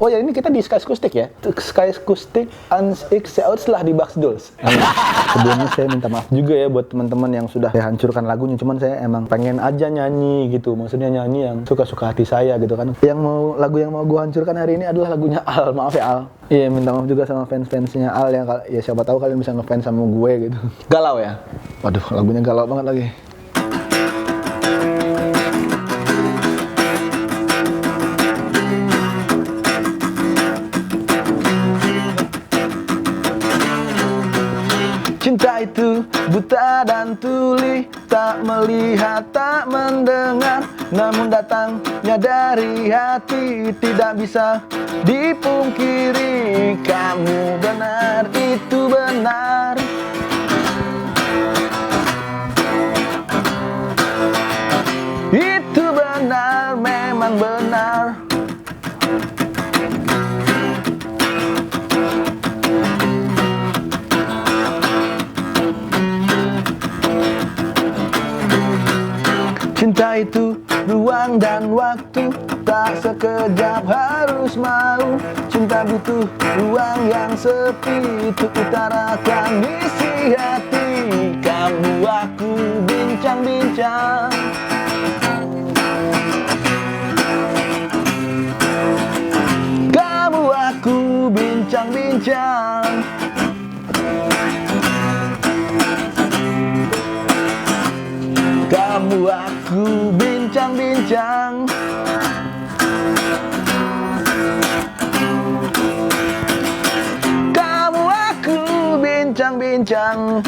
Oh ya, ini kita di Sky Acoustic ya. Sky Acoustic X Out lah di Box Dolls. Sebelumnya saya minta maaf juga ya buat teman-teman yang sudah saya hancurkan lagunya. Cuman saya emang pengen aja nyanyi gitu. Maksudnya nyanyi yang suka-suka hati saya gitu kan. Lagu yang mau gue hancurkan hari ini adalah lagunya Al. Maaf ya Al. Iya, minta maaf juga sama fans-fansnya Al yang ya siapa tahu kalian bisa ngefans sama gue gitu. Galau ya. Waduh, lagunya galau banget lagi. Cinta itu buta dan tuli, tak melihat, tak mendengar, namun datangnya dari hati, tidak bisa dipungkiri. Kamu benar, itu benar. Itu benar, memang benar. Cinta itu ruang dan waktu, tak sekejap harus mau. Cinta butuh ruang yang sepi, untuk utarakan isi hati. Kamu aku bincang-bincang, kamu aku bincang-bincang. Kamu aku bincang-bincang. Kamu aku bincang-bincang.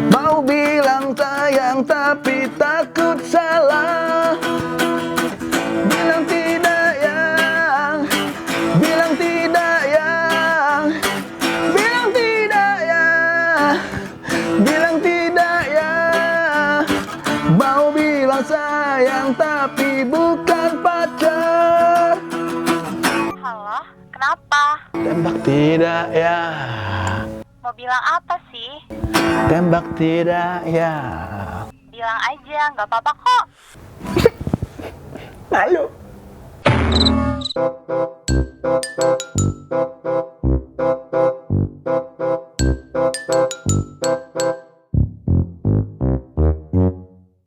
Mau bilang sayang tapi takut salah. Bilang tidak ya, bilang tidak ya, bilang tidak ya, bilang tidak ya. Mau bilang sayang tapi bukan pacar. Halo, kenapa? Tembak tidak ya, Mau bilang apa sih? tembak tidak ya. Bilang aja, nggak apa-apa kok. Halo.